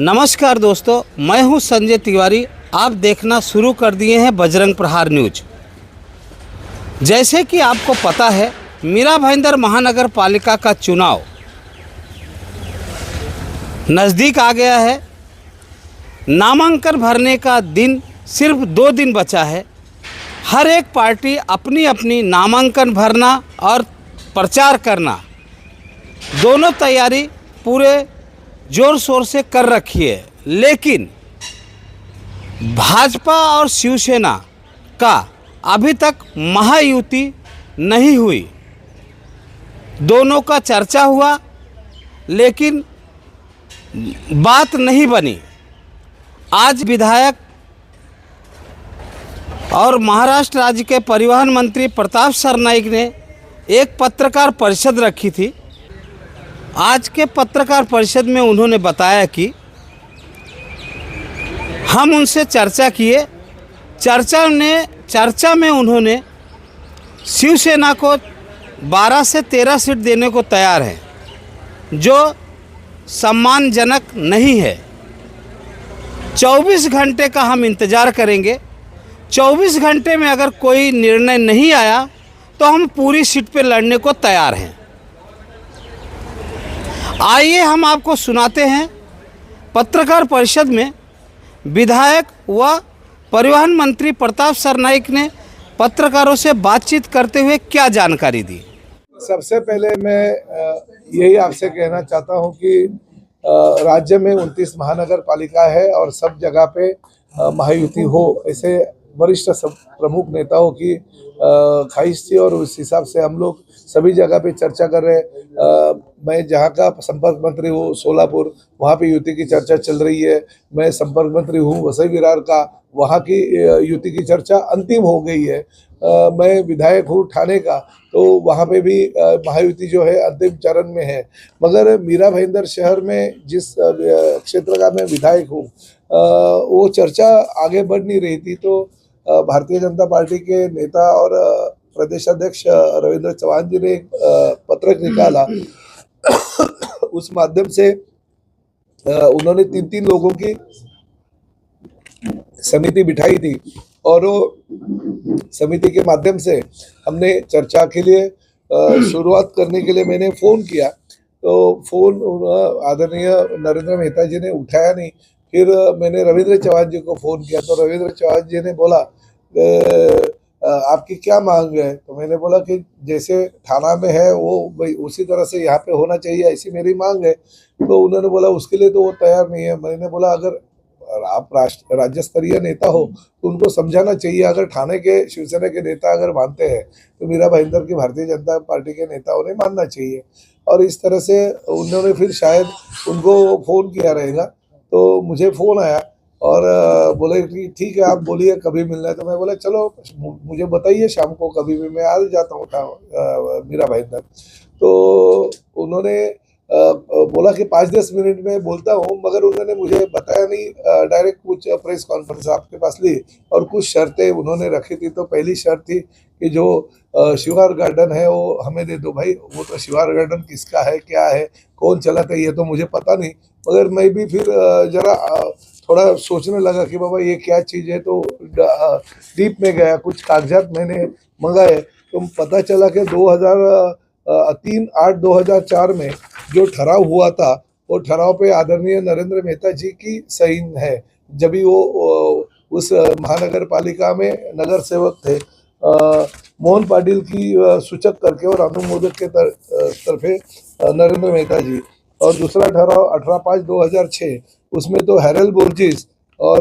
नमस्कार दोस्तों, मैं हूं संजय तिवारी। आप देखना शुरू कर दिए हैं बजरंग प्रहार न्यूज। जैसे कि आपको पता है, मीरा भाईंदर महानगर पालिका का चुनाव नज़दीक आ गया है। नामांकन भरने का दिन सिर्फ 2 दिन बचा है। हर एक पार्टी अपनी अपनी नामांकन भरना और प्रचार करना दोनों तैयारी पूरे जोर शोर से कर रखी है, लेकिन भाजपा और शिवसेना का अभी तक महायुति नहीं हुई। दोनों का चर्चा हुआ, लेकिन बात नहीं बनी। आज विधायक और महाराष्ट्र राज्य के परिवहन मंत्री प्रताप सरनाईक ने एक पत्रकार परिषद रखी थी। आज के पत्रकार परिषद में उन्होंने बताया कि हम उनसे चर्चा किए। चर्चा में उन्होंने शिवसेना को 12 से 13 सीट देने को तैयार हैं, जो सम्मानजनक नहीं है। 24 घंटे का हम इंतज़ार करेंगे। 24 घंटे में अगर कोई निर्णय नहीं आया तो हम पूरी सीट पे लड़ने को तैयार हैं। आइए हम आपको सुनाते हैं पत्रकार परिषद में विधायक व परिवहन मंत्री प्रताप सरनाईक ने पत्रकारों से बातचीत करते हुए क्या जानकारी दी। सबसे पहले मैं यही आपसे कहना चाहता हूं कि राज्य में 29 महानगर पालिका है और सब जगह पे महायुति हो, ऐसे वरिष्ठ सब प्रमुख नेताओं की ख्वाहिश थी और उस हिसाब से हम लोग सभी जगह पे चर्चा कर रहे हैं। मैं जहाँ का संपर्क मंत्री हूँ सोलापुर, वहाँ पे युति की चर्चा चल रही है। मैं संपर्क मंत्री हूँ वसई विरार का, वहाँ की युति की चर्चा अंतिम हो गई है। मैं विधायक हूँ ठाणे का, तो वहाँ पे भी महायुति जो है अंतिम चरण में है। मगर मीरा भाईंदर शहर में जिस क्षेत्र का मैं विधायक हूँ वो चर्चा आगे बढ़ नहीं रही थी। तो भारतीय जनता पार्टी के नेता और प्रदेश अध्यक्ष रविंद्र चौहान जी ने एक पत्रक निकाला। उस माध्यम से उन्होंने 3 लोगों की समिति बिठाई थी और वो समिति के माध्यम से हमने चर्चा के लिए शुरुआत करने के लिए मैंने फ़ोन किया। तो फ़ोन आदरणीय नरेंद्र मेहता जी ने उठाया नहीं। फिर मैंने रविंद्र चौहान जी को फ़ोन किया, तो रविंद्र चौहान जी ने बोला आपकी क्या मांग है। तो मैंने बोला कि जैसे थाना में है वो भाई उसी तरह से यहाँ पे होना चाहिए, ऐसी मेरी मांग है। तो उन्होंने बोला उसके लिए तो वो तैयार नहीं है। मैंने बोला अगर आप राज्य स्तरीय नेता हो तो उनको समझाना चाहिए। अगर ठाणे के शिवसेना के नेता अगर मानते हैं तो मीरा भाईंदर की भारतीय जनता पार्टी के नेताओं ने मानना चाहिए। और इस तरह से उन्होंने फिर शायद उनको फ़ोन किया रहेगा। तो मुझे फ़ोन आया और बोले कि ठीक है आप बोलिए कभी मिलना है। तो मैं बोला चलो मुझे बताइए शाम को, कभी भी मैं आ जाता हूँ मीरा भाईंदर। तो उन्होंने बोला कि 5-10 मिनट में बोलता हूँ, मगर उन्होंने मुझे बताया नहीं। डायरेक्ट कुछ प्रेस कॉन्फ्रेंस आपके पास ली और कुछ शर्तें उन्होंने रखी थी। तो पहली शर्त थी कि जो शिवार गार्डन है वो हमें दे दो। भाई वो तो शिवार गार्डन किसका है, क्या है, कौन चलाता है, ये तो मुझे पता नहीं। मगर मैं भी फिर जरा थोड़ा सोचने लगा कि बाबा ये क्या चीज़ है। तो डीप में गया, कुछ कागजात मैंने मंगाए। तो पता चला कि 2003-8-2004 में जो ठहराव हुआ था वो ठहराव पे आदरणीय नरेंद्र मेहता जी की सही है, जब भी वो उस महानगर पालिका में नगर सेवक थे। मोहन पाटिल की सूचक करके और अनुमोदक के तरफे नरेंद्र मेहता जी। और दूसरा ठहराव 18/5/2006, उसमें तो हैरल बोर्जिस और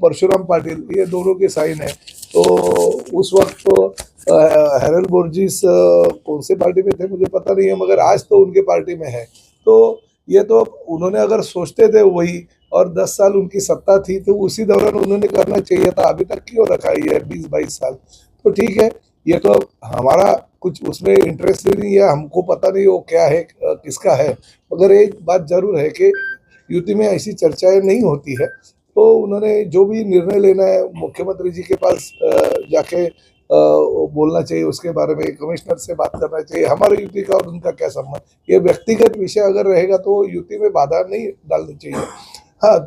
परशुराम पाटिल ये दोनों के साइन है। तो उस वक्त तो हैरल बोर्जिस कौन से पार्टी में थे मुझे पता नहीं है, मगर आज तो उनके पार्टी में है। तो ये तो उन्होंने अगर सोचते थे वही, और 10 साल उनकी सत्ता थी तो उसी दौरान उन्होंने करना चाहिए था। अभी तक क्यों रखा है 20-22 साल। तो ठीक है, ये तो हमारा कुछ उसमें इंटरेस्ट नहीं है, हमको पता नहीं वो क्या है किसका है। मगर एक बात जरूर है कि युति में ऐसी चर्चाएं नहीं होती है। तो उन्होंने जो भी निर्णय लेना है मुख्यमंत्री जी के पास जाके बोलना चाहिए, उसके बारे में कमिश्नर से बात करना चाहिए। हमारे युति का और उनका क्या संबंध, ये व्यक्तिगत विषय अगर रहेगा तो युति में बाधा नहीं डालनी चाहिए। हाँ,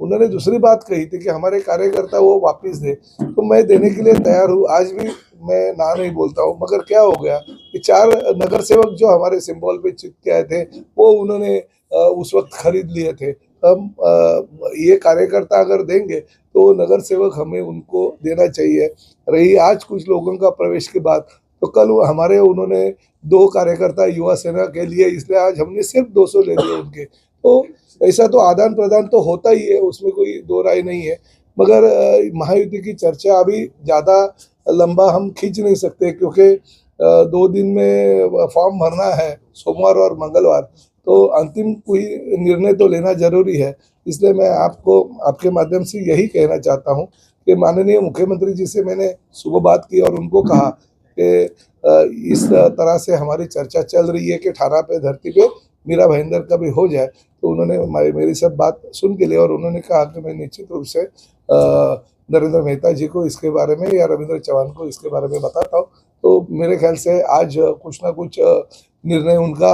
उन्होंने दूसरी बात कही थी कि हमारे कार्यकर्ता वो वापस दे, तो मैं देने के लिए तैयार हूँ, आज भी मैं ना नहीं बोलता हूँ। मगर क्या हो गया कि 4 नगर सेवक जो हमारे सिंबल पे चिपके आए थे, वो उन्होंने उस वक्त खरीद लिए थे। हम ये कार्यकर्ता अगर देंगे तो नगर सेवक हमें उनको देना चाहिए। रही आज कुछ लोगों का प्रवेश की बात, तो कल हमारे उन्होंने 2 कार्यकर्ता युवा सेना के लिए, इसलिए आज हमने सिर्फ 200 ले लिए उनके। तो ऐसा तो आदान प्रदान तो होता ही है, उसमें कोई दो राय नहीं है। मगर महायुति की चर्चा अभी ज़्यादा लंबा हम खींच नहीं सकते, क्योंकि 2 दिन में फॉर्म भरना है, सोमवार और मंगलवार, तो अंतिम कोई निर्णय तो लेना जरूरी है। इसलिए मैं आपको आपके माध्यम से यही कहना चाहता हूँ कि माननीय मुख्यमंत्री जी से मैंने सुबह बात की और उनको कहा कि इस तरह से हमारी चर्चा चल रही है कि ठाणा पे धरती पे मीरा भाईंदर का भी हो जाए। तो उन्होंने मेरी सब बात सुन के लिया और उन्होंने कहा कि मैं निश्चित रूप से नरेंद्र मेहता जी को इसके बारे में या रविंद्र चौहान को इसके बारे में बताता हूँ। तो मेरे ख्याल से आज कुछ ना कुछ निर्णय उनका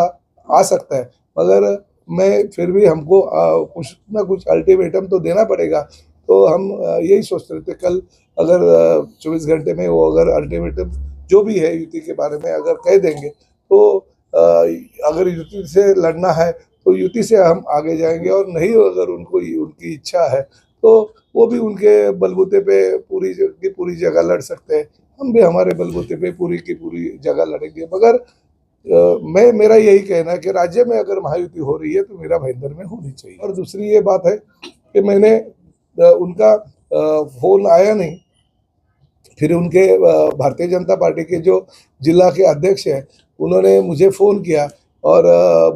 आ सकता है, मगर मैं फिर भी हमको कुछ ना कुछ अल्टीमेटम तो देना पड़ेगा। तो हम यही सोच रहे थे, कल अगर 24 घंटे में वो अगर अल्टीमेटम जो भी है युति के बारे में अगर कह देंगे, तो अगर युति से लड़ना है तो युति से हम आगे जाएंगे, और नहीं अगर उनको उनकी इच्छा है तो वो भी उनके बलबूते पे पूरी की पूरी जगह लड़ सकते हैं। हम भी हमारे बलबूते पे पूरी की पूरी जगह लड़ेंगे। मगर मेरा यही कहना है कि राज्य में अगर महायुति हो रही है तो मीरा भाईंदर में होनी चाहिए। और दूसरी ये बात है कि मैंने उनका फोन आया नहीं, फिर उनके भारतीय जनता पार्टी के जो जिला के अध्यक्ष हैं उन्होंने मुझे फ़ोन किया और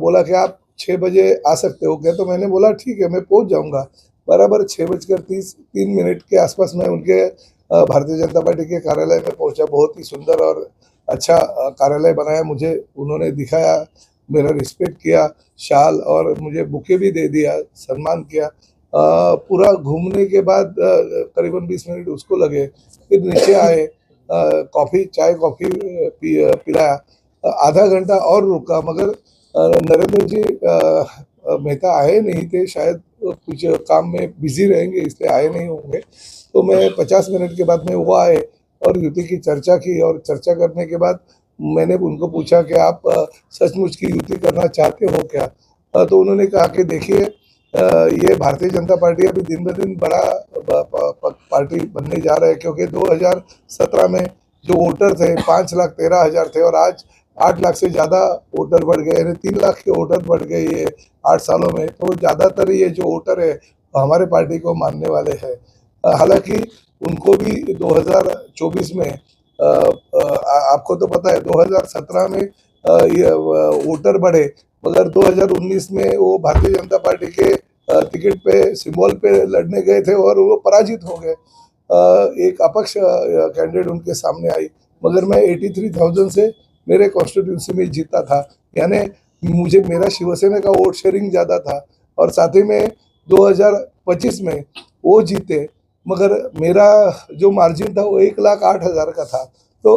बोला कि आप 6 बजे आ सकते हो क्या? तो मैंने बोला ठीक है, मैं पहुंच जाऊंगा। बराबर 6:33 के आसपास मैं उनके भारतीय जनता पार्टी के कार्यालय में पहुंचा। बहुत ही सुंदर और अच्छा कार्यालय बनाया मुझे उन्होंने दिखाया, मेरा रिस्पेक्ट किया, शाल और मुझे बुके भी दे दिया, सम्मान किया। पूरा घूमने के बाद करीबन 20 मिनट उसको लगे, फिर नीचे आए, चाय कॉफ़ी पिलाया, आधा घंटा और रुका। मगर नरेंद्र जी मेहता आए नहीं थे, शायद कुछ काम में बिजी रहेंगे इसलिए आए नहीं होंगे। तो मैं 50 मिनट के बाद में वो आए और युति की चर्चा की, और चर्चा करने के बाद मैंने उनको पूछा कि आप सचमुच की युति करना चाहते हो क्या? तो उन्होंने कहा कि देखिए, ये भारतीय जनता पार्टी अभी दिन ब दिन बड़ा पार्टी बनने जा रहा है, क्योंकि 2017 में जो वोटर थे 5,13,000 थे और आज 8 लाख से ज़्यादा वोटर बढ़ गए, यानी 3 लाख के वोटर बढ़ गए ये 8 सालों में। तो ज़्यादातर ये जो वोटर है हमारे पार्टी को मानने वाले हैं। हालांकि उनको भी 2024 में आपको तो पता है 2017 में ये वोटर बढ़े, मगर 2019 में वो भारतीय जनता पार्टी के टिकट पे सिंबल पे लड़ने गए थे और वो पराजित हो गए। एक अपक्ष कैंडिडेट उनके सामने आई, मगर मैं 83,000 से मेरे कॉन्स्टिट्यूंसी में जीता था, यानी मुझे मेरा शिवसेना का वोट शेयरिंग ज़्यादा था। और साथ ही में 2025 में वो जीते, मगर मेरा जो मार्जिन था वो 1,08,000 का था। तो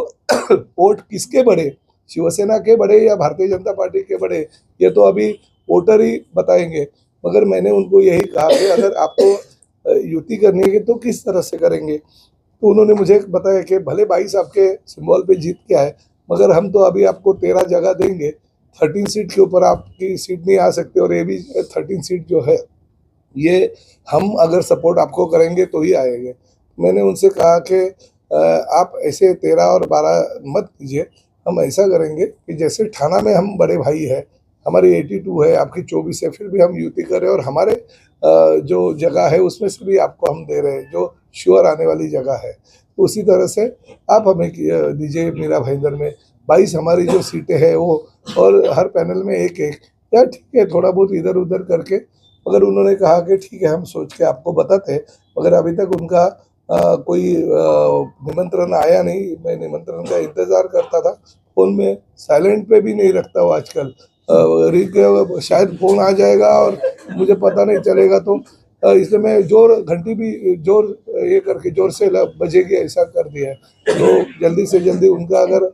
वोट किसके बढ़े, शिवसेना के बढ़े या भारतीय जनता पार्टी के बढ़े, ये तो अभी वोटर ही बताएंगे। मगर मैंने उनको यही कहा कि अगर आपको युति करनी है तो किस तरह से करेंगे? तो उन्होंने मुझे बताया कि भले 22 आपके सिंबल पे जीत के आए, मगर हम तो अभी आपको 13 जगह देंगे, 13 सीट के ऊपर आपकी सीट नहीं आ सकती, और ये भी 13 सीट जो है ये हम अगर सपोर्ट आपको करेंगे तो ही आएंगे। मैंने उनसे कहा कि आप ऐसे 13 और 12 मत कीजिए, हम ऐसा करेंगे कि जैसे ठाणा में हम बड़े भाई है, हमारी 82 है, आपकी 24 है, फिर भी हम युति करें और हमारे जो जगह है उसमें से भी आपको हम दे रहे हैं जो श्योर आने वाली जगह है। तो उसी तरह से आप हमें दीजिए मीरा भाईंदर में 22 हमारी जो सीटें हैं वो, और हर पैनल में एक एक, या ठीक है थोड़ा बहुत इधर उधर करके। मगर उन्होंने कहा कि ठीक है हम सोच के आपको बताते हैं, मगर अभी तक उनका कोई निमंत्रण आया नहीं। मैं निमंत्रण का इंतज़ार करता था, फ़ोन में साइलेंट पे भी नहीं रखता वो आजकल, शायद फ़ोन आ जाएगा और मुझे पता नहीं चलेगा। तो इसलिए मैं घंटी भी जोर ये करके जोर से बजेगी ऐसा कर दिया है। तो जल्दी से जल्दी उनका अगर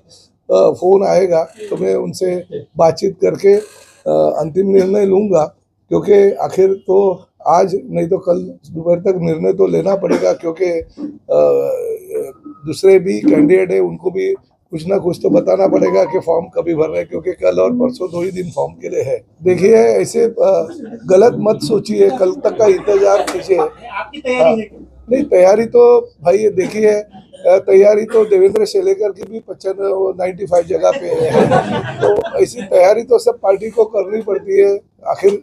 फ़ोन आएगा तो मैं उनसे बातचीत करके अंतिम निर्णय लूँगा, क्योंकि आखिर तो आज नहीं तो कल दोपहर तक निर्णय तो लेना पड़ेगा, क्योंकि दूसरे भी कैंडिडेट है, उनको भी कुछ ना कुछ तो बताना पड़ेगा कि फॉर्म कभी भर रहे हैं, क्योंकि कल और परसों 2 ही दिन फॉर्म के लिए है। देखिए ऐसे गलत मत सोचिए, कल तक का इंतजार कीजिए। आपकी तैयारी है? नहीं, तैयारी तो भाई देखिए, तैयारी तो देवेंद्र शेलेकर की भी 95 जगह पे है, तो ऐसी तैयारी तो सब पार्टी को करनी पड़ती है, आखिर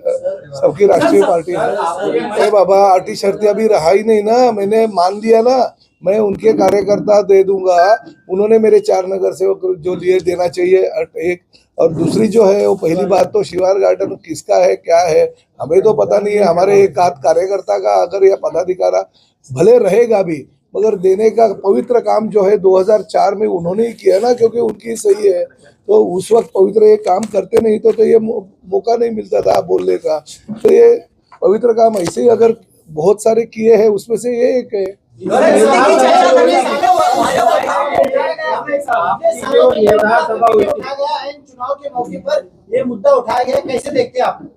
सबकी राष्ट्रीय पार्टी है। अरे बाबा, आटी शर्तियाँ भी रहा ही नहीं ना, मैंने मान लिया ना, मैं उनके कार्यकर्ता दे दूंगा, उन्होंने मेरे 4 नगर सेवक जो लिए देना चाहिए एक, और दूसरी जो है वो पहली बात तो शिवार गार्डन किसका है क्या है हमें तो पता नहीं है। हमारे एक आध कार्यकर्ता का अगर यह पदाधिकारी भले रहेगा भी, मगर देने का पवित्र काम जो है 2004 में उन्होंने ही किया ना, क्योंकि उनकी सही है, तो उस वक्त पवित्र ये काम करते नहीं तो ये मौका नहीं मिलता था बोलने का। तो ये पवित्र काम ऐसे ही अगर बहुत सारे किए हैं, उसमें से ये एक है। चुनाव के मौके पर ये मुद्दा उठाया गया, कैसे देखते हैं आप?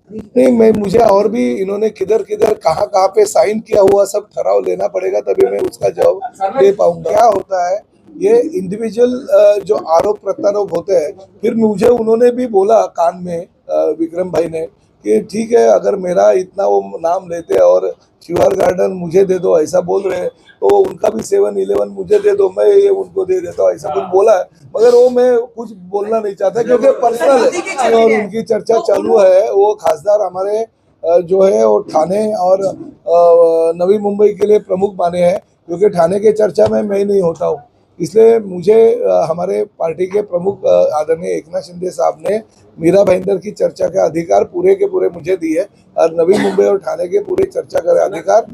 नहीं, मुझे और भी इन्होंने किधर कहाँ पे साइन किया हुआ सब ठहराव लेना पड़ेगा, तभी मैं उसका जवाब दे पाऊंगा। क्या होता है, ये इंडिविजुअल जो आरोप प्रत्यारोप होते हैं, फिर मुझे उन्होंने भी बोला कान में, विक्रम भाई ने, कि ठीक है अगर मेरा इतना वो नाम लेते हैं और शिवार गार्डन मुझे दे दो ऐसा बोल रहे हैं, तो उनका भी 7-11 मुझे दे दो, मैं ये उनको दे देता हूँ, ऐसा कुछ बोला है। मगर वो मैं कुछ बोलना नहीं चाहता, क्योंकि पर्सनल है और उनकी चर्चा चालू है। वो खासदार हमारे जो है वो ठाणे और नवी मुंबई के लिए प्रमुख माने हैं, क्योंकि ठाणे के चर्चा में मैं नहीं होता हूँ, इसलिए मुझे हमारे पार्टी के प्रमुख आदरणीय एकनाथ शिंदे साहब ने मीरा भाईंदर की चर्चा का अधिकार पूरे के पूरे मुझे दिए, और नवी मुंबई और ठाणे के पूरे चर्चा का अधिकार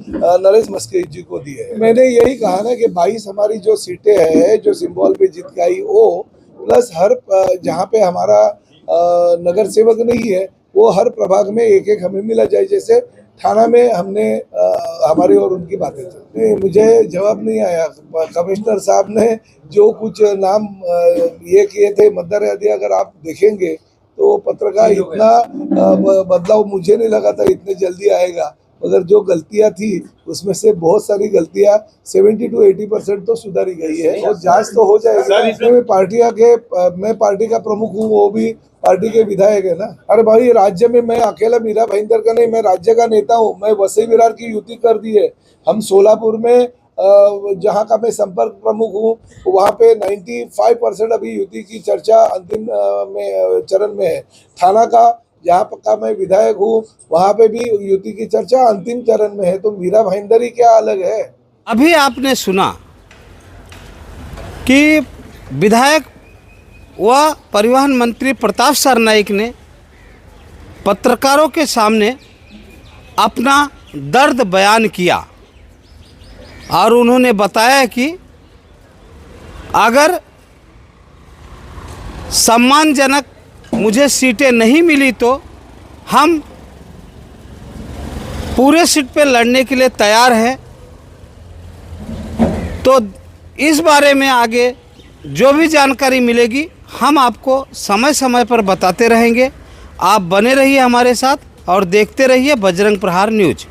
नरेश मस्केश जी को दिए है। मैंने यही कहा ना कि 22 हमारी जो सीटें हैं जो सिंबल पे जीत के आई, वो प्लस हर जहाँ पे हमारा नगर सेवक नहीं है, वो हर प्रभाग में एक हमें मिला जाए। जैसे थाना में हमने हमारी और उनकी बातें चली, मुझे जवाब नहीं आया। कमिश्नर साहब ने जो कुछ नाम ये किए थे मतदार यादी, अगर आप देखेंगे तो पत्रकार इतना बदलाव मुझे नहीं लगा था इतने जल्दी आएगा, मगर जो गलतियां थी उसमें से बहुत सारी गलतियां 70 to 80% तो सुधारी गई है, और जांच तो हो जाएगी। इसमें मैं पार्टी का प्रमुख हूँ, वो भी पार्टी के विधायक है ना। अरे भाई, राज्य में मैं अकेला मीरा भाईंदर का नहीं, मैं राज्य का नेता हूँ। मैं वसई विरार की युति कर दी है। हम सोलापुर में जहाँ का मैं संपर्क प्रमुख हूँ, वहाँ पे 95% अभी युति की चर्चा अंतिम चरण में है। थाना का जहाँ का मैं विधायक हूँ, वहाँ पे भी युति की चर्चा अंतिम चरण में है। तो मीरा भाईंदर ही क्या अलग है। अभी आपने सुना कि विधायक व परिवहन मंत्री प्रताप सरनाईक ने पत्रकारों के सामने अपना दर्द बयान किया, और उन्होंने बताया कि अगर सम्मानजनक मुझे सीटें नहीं मिली तो हम पूरे सीट पे लड़ने के लिए तैयार हैं। तो इस बारे में आगे जो भी जानकारी मिलेगी हम आपको समय समय पर बताते रहेंगे। आप बने रहिए हमारे साथ और देखते रहिए बजरंग प्रहार न्यूज़।